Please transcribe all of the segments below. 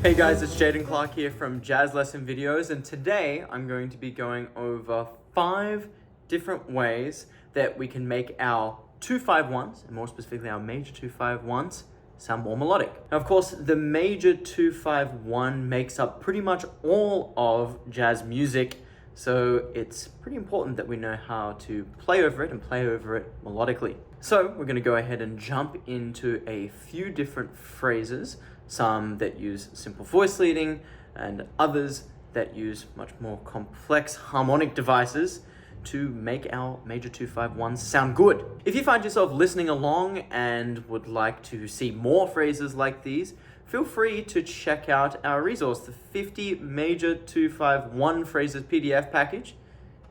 Hey guys, it's Jayden Clark here from Jazz Lesson Videos, and today I'm going to be going over 5 different ways that we can make our 2-5-1s, and more specifically our major 2-5-1s, sound more melodic. Now, of course, the major 2-5-1 makes up pretty much all of jazz music, so it's pretty important that we know how to play over it and play over it melodically. So we're going to go ahead and jump into a few different phrases, some that use simple voice leading and others that use much more complex harmonic devices to make our major 2-5-1s sound good. If you find yourself listening along and would like to see more phrases like these, feel free to check out our resource, the 50 major 2-5-1 phrases PDF package.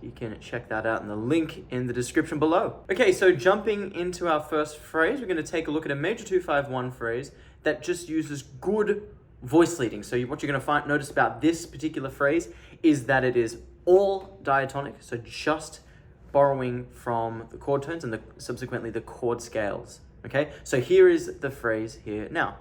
You can check that out in the link in the description below. Okay, so jumping into our first phrase, we're going to take a look at a major 2-5-1 phrase that just uses good voice leading. So what you're going to notice about this particular phrase is that it is all diatonic, so just borrowing from the chord tones and subsequently the chord scales. Okay, so here is the phrase here now.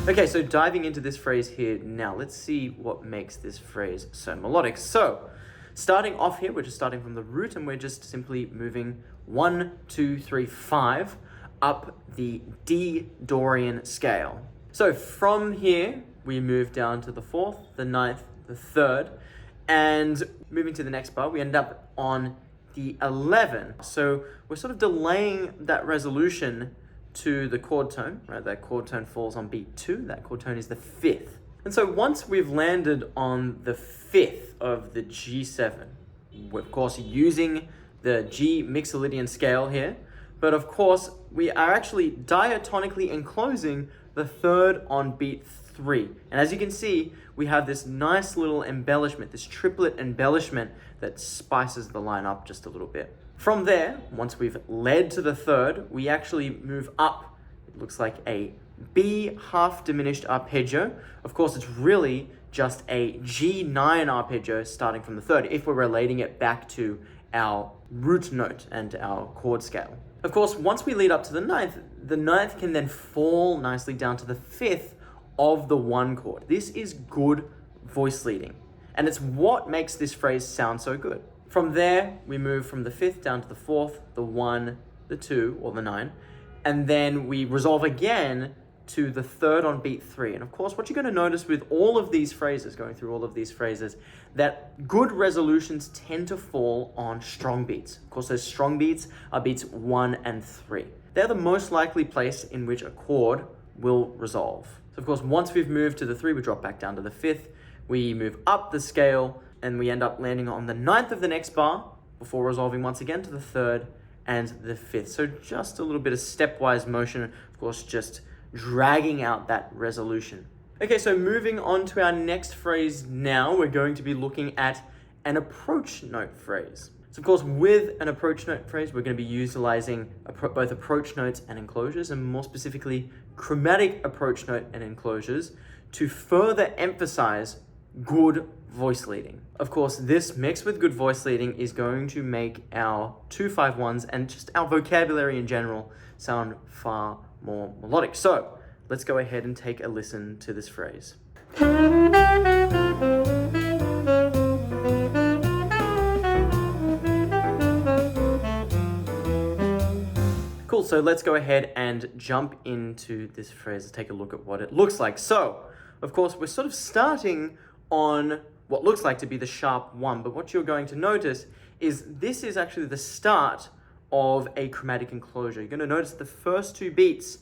Okay, so diving into this phrase here now, let's see what makes this phrase so melodic. So, starting off here, we're just starting from the root and we're just simply moving 1, 2, 3, 5 up the D Dorian scale. So from here, we move down to the 4th, the 9th, the 3rd, and moving to the next bar, we end up on the 11. So we're sort of delaying that resolution to the chord tone, right? That chord tone falls on beat 2, that chord tone is the 5th. And so once we've landed on the 5th of the G7, we're of course using the G Mixolydian scale here, but of course we are actually diatonically enclosing the 3rd on beat 3. And as you can see, we have this nice little embellishment, this triplet embellishment that spices the line up just a little bit. From there, once we've led to the 3rd, we actually move up. It looks like a B half diminished arpeggio. Of course, it's really just a G9 arpeggio starting from the 3rd if we're relating it back to our root note and our chord scale. Of course, once we lead up to the 9th can then fall nicely down to the 5th of the 1 chord. This is good voice leading, and it's what makes this phrase sound so good. From there, we move from the 5th down to the 4th, the 1, the 2, or the 9, and then we resolve again to the 3rd on beat 3. And of course, what you're going to notice with all of these phrases, going through all of these phrases, that good resolutions tend to fall on strong beats. Of course, those strong beats are beats 1 and 3. They're the most likely place in which a chord will resolve. So of course, once we've moved to the 3, we drop back down to the 5th, we move up the scale, and we end up landing on the 9th of the next bar before resolving once again to the 3rd and the 5th. So just a little bit of stepwise motion, of course, just dragging out that resolution. Okay, so moving on to our next phrase now, we're going to be looking at an approach note phrase. So of course, with an approach note phrase, we're going to be utilizing both approach notes and enclosures, and more specifically, chromatic approach note and enclosures to further emphasize good voice leading. Of course, this mixed with good voice leading is going to make our 2-5-1s and just our vocabulary in general sound far more melodic. So let's go ahead and take a listen to this phrase. Cool, so let's go ahead and jump into this phrase. Let's take a look at what it looks like. So, of course, we're sort of starting on what looks like to be the sharp 1, but what you're going to notice is this is actually the start of a chromatic enclosure. You're going to notice the first 2 beats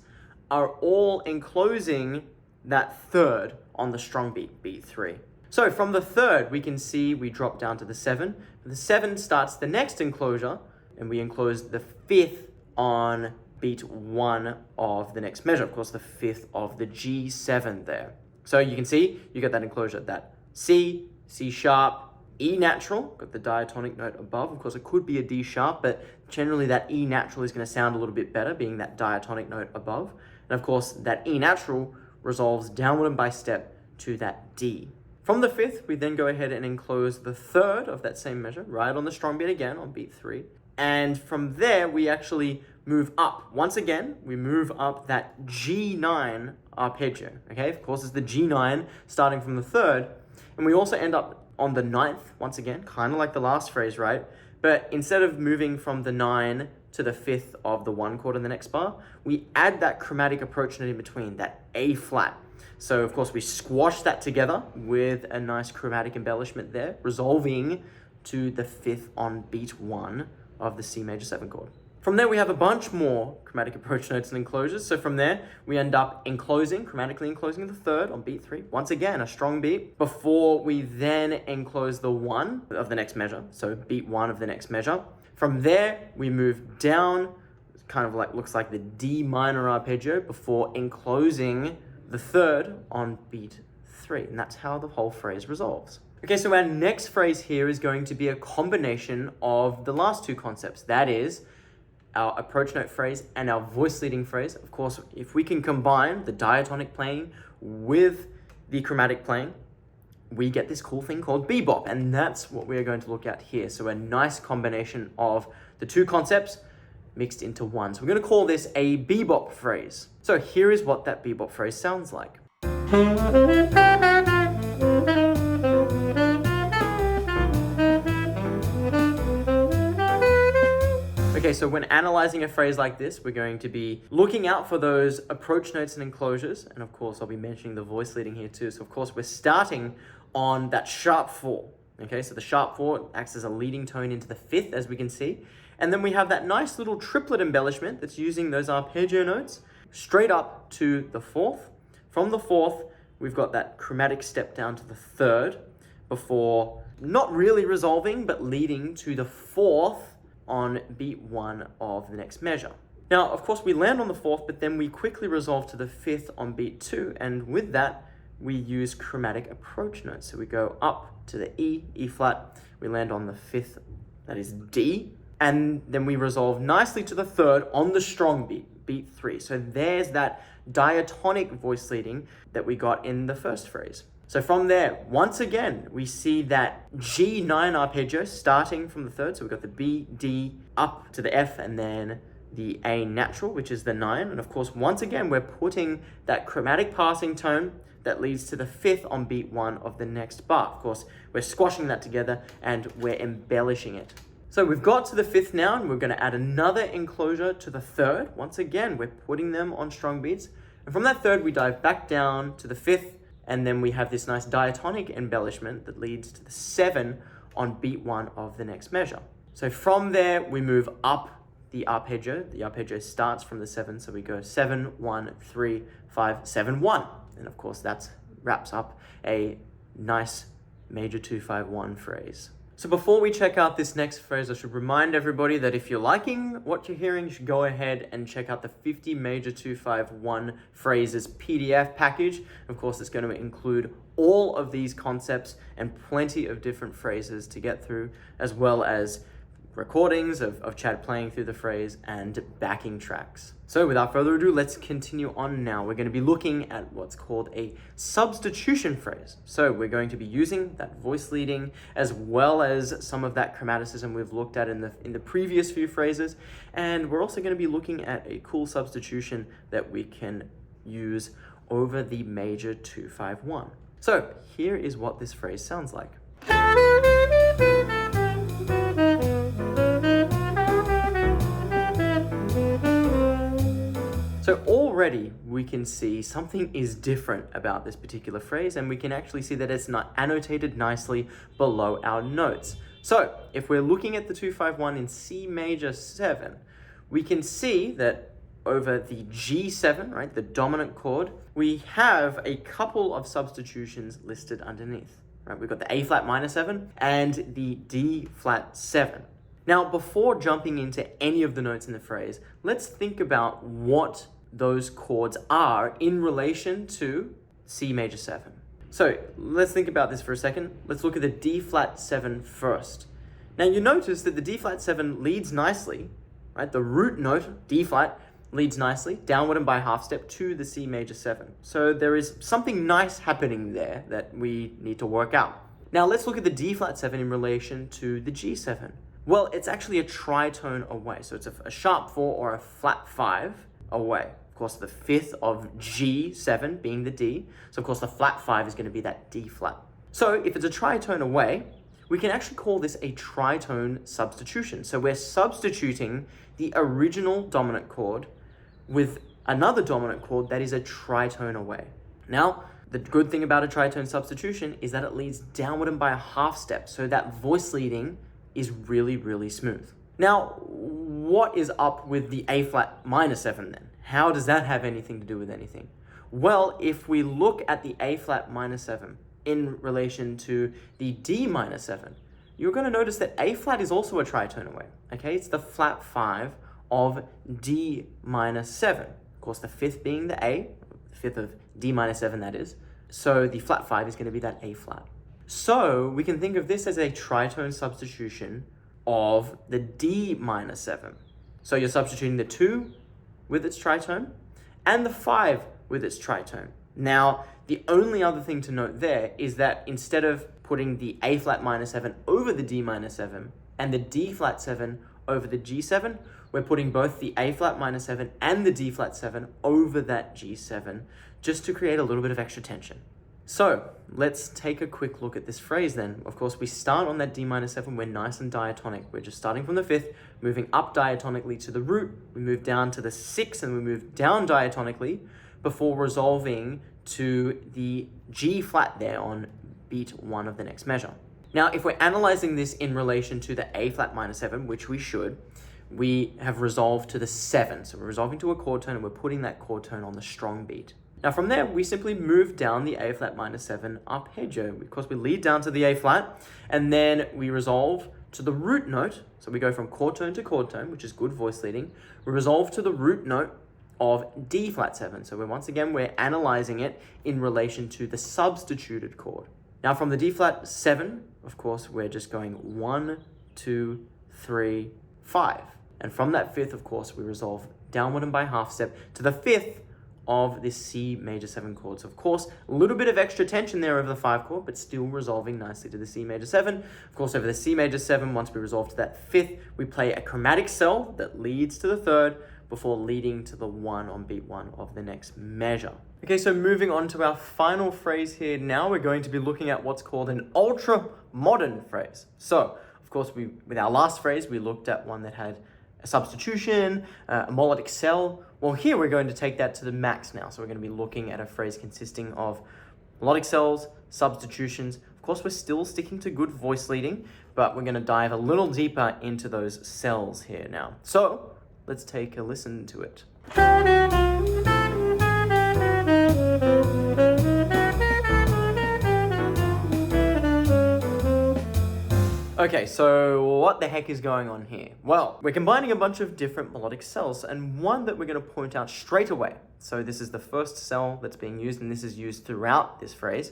are all enclosing that 3rd on the strong beat, beat 3. So from the 3rd, we can see we drop down to the 7. The 7 starts the next enclosure, and we enclose the 5th on beat 1 of the next measure. Of course, the 5th of the G7 there. So you can see, you get that enclosure, that C, C sharp, E natural, got the diatonic note above. Of course, it could be a D sharp, but generally that E natural is going to sound a little bit better, being that diatonic note above. And of course, that E natural resolves downward and by step to that D. From the 5th, we then go ahead and enclose the 3rd of that same measure, right on the strong beat again, on beat 3. And from there, we actually move up. Once again, we move up that G9 arpeggio, okay? Of course, it's the G9 starting from the third. And we also end up on the ninth, once again, kind of like the last phrase, right? But instead of moving from the 9 to the 5th of the 1 chord in the next bar, we add that chromatic approach note in between, that A flat. So of course we squash that together with a nice chromatic embellishment there, resolving to the 5th on beat 1 of the C major 7 chord. From there we have a bunch more chromatic approach notes and enclosures. So from there we end up chromatically enclosing the 3rd on beat 3. Once again, a strong beat, before we then enclose the 1 of the next measure. So beat 1 of the next measure. From there we move down, kind of like looks like the D minor arpeggio, before enclosing the 3rd on beat 3. And that's how the whole phrase resolves. Okay, so our next phrase here is going to be a combination of the last two concepts. That is our approach note phrase and our voice leading phrase. Of course, if we can combine the diatonic playing with the chromatic playing, we get this cool thing called bebop, and that's what we're going to look at here. So a nice combination of the two concepts mixed into one. So we're going to call this a bebop phrase. So here is what that bebop phrase sounds like. Okay, so when analyzing a phrase like this, we're going to be looking out for those approach notes and enclosures. And of course, I'll be mentioning the voice leading here too. So of course, we're starting on that sharp 4. Okay, so the sharp 4 acts as a leading tone into the 5th, as we can see. And then we have that nice little triplet embellishment that's using those arpeggio notes straight up to the 4th. From the 4th, we've got that chromatic step down to the 3rd before not really resolving, but leading to the 4th on beat 1 of the next measure. Now, of course, we land on the 4th, but then we quickly resolve to the 5th on beat 2, and with that, we use chromatic approach notes. So we go up to the E flat, we land on the 5th, that is D, and then we resolve nicely to the 3rd on the strong beat, beat 3. So there's that diatonic voice leading that we got in the first phrase. So from there, once again, we see that G9 arpeggio starting from the 3rd. So we've got the B, D, up to the F, and then the A natural, which is the 9. And of course, once again, we're putting that chromatic passing tone that leads to the 5th on beat 1 of the next bar. Of course, we're squashing that together and we're embellishing it. So we've got to the 5th now, and we're going to add another enclosure to the 3rd. Once again, we're putting them on strong beats. And from that 3rd, we dive back down to the 5th, and then we have this nice diatonic embellishment that leads to the 7 on beat 1 of the next measure. So from there, we move up the arpeggio. The arpeggio starts from the 7, so we go 7, 1, 3, 5, 7, 1. And of course, that wraps up a nice major 2-5-1 phrase. So before we check out this next phrase, I should remind everybody that if you're liking what you're hearing, you should go ahead and check out the 50 major 2-5-1 phrases PDF package. Of course, it's going to include all of these concepts and plenty of different phrases to get through, as well as recordings of Chad playing through the phrase and backing tracks. So without further ado, let's continue on now. We're going to be looking at what's called a substitution phrase. So we're going to be using that voice leading as well as some of that chromaticism we've looked at in the previous few phrases. And we're also going to be looking at a cool substitution that we can use over the major 2-5-1. So here is what this phrase sounds like. So already we can see something is different about this particular phrase, and we can actually see that it's not annotated nicely below our notes. So if we're looking at the 2-5-1 in C major 7, we can see that over the G7, right, the dominant chord, we have a couple of substitutions listed underneath. Right, we've got the A flat minor 7 and the D flat 7. Now, before jumping into any of the notes in the phrase, let's think about what those chords are in relation to C major 7. So let's think about this for a second. Let's look at the D flat 7 first. Now you notice that the D flat 7 leads nicely, right? The root note, D flat, leads nicely, downward and by half step to the C major 7. So there is something nice happening there that we need to work out. Now let's look at the D flat 7 in relation to the G7. Well, it's actually a tritone away. So it's a sharp 4 or a flat 5 away. Of course, the fifth of G7 being the D. So of course, the flat 5 is going to be that D flat. So if it's a tritone away, we can actually call this a tritone substitution. So we're substituting the original dominant chord with another dominant chord that is a tritone away. Now, the good thing about a tritone substitution is that it leads downward and by a half step. So that voice leading is really, really smooth. Now, what is up with the A flat minor 7 then? How does that have anything to do with anything? Well, if we look at the A flat minor 7 in relation to the D minor 7, you're going to notice that A flat is also a tritone away. Okay, it's the flat 5 of D minor 7. Of course, the fifth being the A, the fifth of D minor 7 that is. So the flat 5 is going to be that A flat. So we can think of this as a tritone substitution of the D minor 7. So you're substituting the 2 with its tritone and the 5 with its tritone. Now, the only other thing to note there is that instead of putting the A flat minor 7 over the D minor 7 and the D flat 7 over the G7, we're putting both the A flat minor 7 and the D flat 7 over that G7 just to create a little bit of extra tension. So let's take a quick look at this phrase then. Of course, we start on that D minor 7, we're nice and diatonic. We're just starting from the fifth, moving up diatonically to the root. We move down to the sixth and we move down diatonically before resolving to the G flat there on beat 1 of the next measure. Now, if we're analyzing this in relation to the A flat minor 7, which we should, we have resolved to the 7. So we're resolving to a chord tone and we're putting that chord tone on the strong beat. Now from there, we simply move down the A flat minor 7 arpeggio. Of course, we lead down to the A flat and then we resolve to the root note. So we go from chord tone to chord tone, which is good voice leading. We resolve to the root note of D flat 7. So we're analyzing it in relation to the substituted chord. Now from the D flat 7, of course, we're just going 1, 2, 3, 5. And from that fifth, of course, we resolve downward and by half step to the fifth of this C major 7 chord. So of course, a little bit of extra tension there over the 5 chord, but still resolving nicely to the C major 7. Of course, over the C major 7, once we resolve to that fifth, we play a chromatic cell that leads to the third before leading to the 1 on beat 1 of the next measure. Okay, so moving on to our final phrase here. Now we're going to be looking at what's called an ultra modern phrase. So, of course, with our last phrase, we looked at one that had a substitution, a melodic cell. Well, here we're going to take that to the max now. So we're going to be looking at a phrase consisting of melodic cells, substitutions. Of course, we're still sticking to good voice leading, but we're going to dive a little deeper into those cells here now. So let's take a listen to it. Okay, so what the heck is going on here? Well, we're combining a bunch of different melodic cells and one that we're going to point out straight away. So this is the first cell that's being used and this is used throughout this phrase.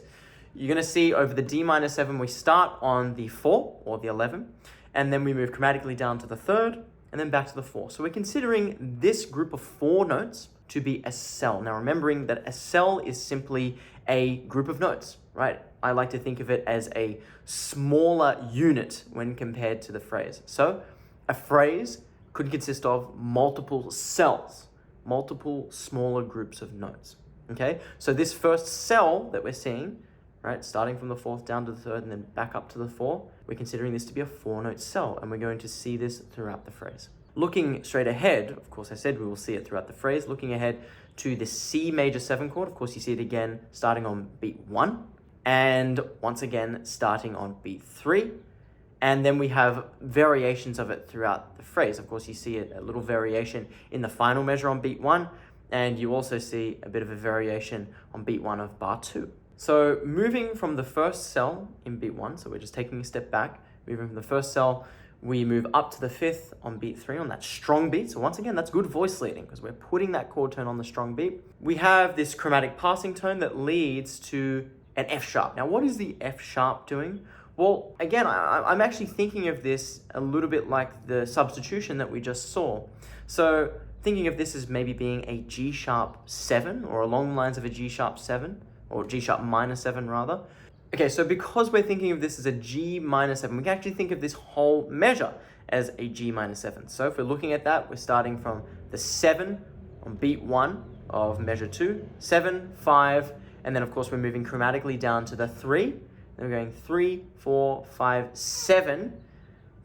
You're going to see over the D minor 7, we start on the 4 or the 11 and then we move chromatically down to the 3rd and then back to the 4. So we're considering this group of 4 notes to be a cell. Now remembering that a cell is simply a group of notes, right? I like to think of it as a smaller unit when compared to the phrase. So a phrase could consist of multiple cells, multiple smaller groups of notes, okay? So this first cell that we're seeing, right, starting from the 4th down to the 3rd and then back up to the 4, we're considering this to be a 4-note cell and we're going to see this throughout the phrase. Looking straight ahead, of course I said we will see it throughout the phrase, looking ahead to the C major 7 chord, of course you see it again starting on beat 1, and once again starting on beat 3, and then we have variations of it throughout the phrase. Of course you see a little variation in the final measure on beat 1, and you also see a bit of a variation on beat 1 of bar 2. So moving from the first cell in beat 1, so we're just taking a step back, moving from the first cell, we move up to the 5th on beat 3 on that strong beat. So once again, that's good voice leading because we're putting that chord tone on the strong beat. We have this chromatic passing tone that leads to an F sharp. Now, what is the F sharp doing? Well, again, I'm actually thinking of this a little bit like the substitution that we just saw. So thinking of this as maybe being a G sharp 7 or along the lines of a G sharp 7 or G sharp minor 7 rather. Okay, so because we're thinking of this as a G minor 7, we can actually think of this whole measure as a G minor 7. So if we're looking at that, we're starting from the 7 on beat 1 of measure 2, 7, 5, and then of course we're moving chromatically down to the 3. Then we're going 3, 4, 5, 7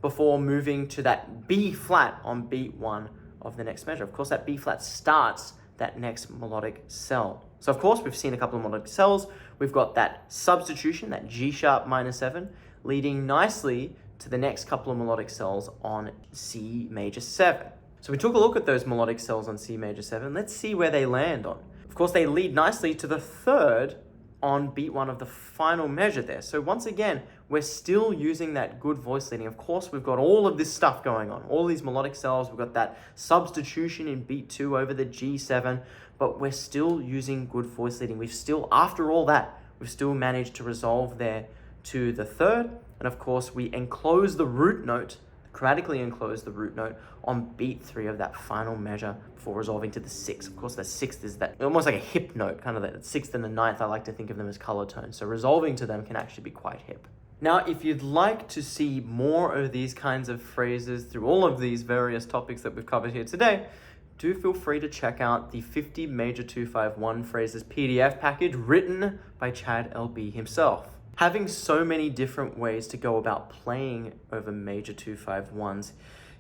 before moving to that B flat on beat 1 of the next measure. Of course, that B flat starts that next melodic cell. So of course, we've seen a couple of melodic cells. We've got that substitution, that G sharp minor 7, leading nicely to the next couple of melodic cells on C major 7. So we took a look at those melodic cells on C major 7. Let's see where they land on. Of course, they lead nicely to the 3rd on beat 1 of the final measure there. So once again, we're still using that good voice leading. Of course, we've got all of this stuff going on, all these melodic cells. We've got that substitution in beat 2 over the G7, but we're still using good voice leading. We've still, after all that, we've still managed to resolve there to the 3rd. And of course, we enclose the root note, chromatically enclose the root note on beat 3 of that final measure before resolving to the 6th. Of course, the 6th is that almost like a hip note, kind of that 6th and the 9th. I like to think of them as color tones. So resolving to them can actually be quite hip. Now, if you'd like to see more of these kinds of phrases through all of these various topics that we've covered here today, do feel free to check out the 50 Major 251 Phrases PDF package written by Chad LB himself. Having so many different ways to go about playing over Major 251s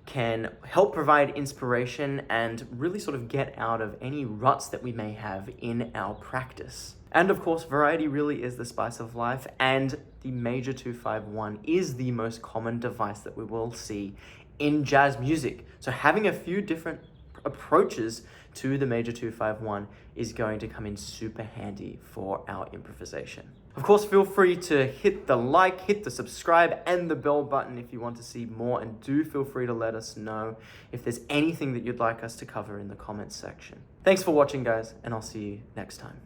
can help provide inspiration and really sort of get out of any ruts that we may have in our practice. And of course, variety really is the spice of life, and the Major 251 is the most common device that we will see in jazz music. So having a few different approaches to the Major 251 is going to come in super handy for our improvisation. Of course, feel free to hit the like, hit the subscribe, and the bell button if you want to see more, and do feel free to let us know if there's anything that you'd like us to cover in the comments section. Thanks for watching, guys, and I'll see you next time.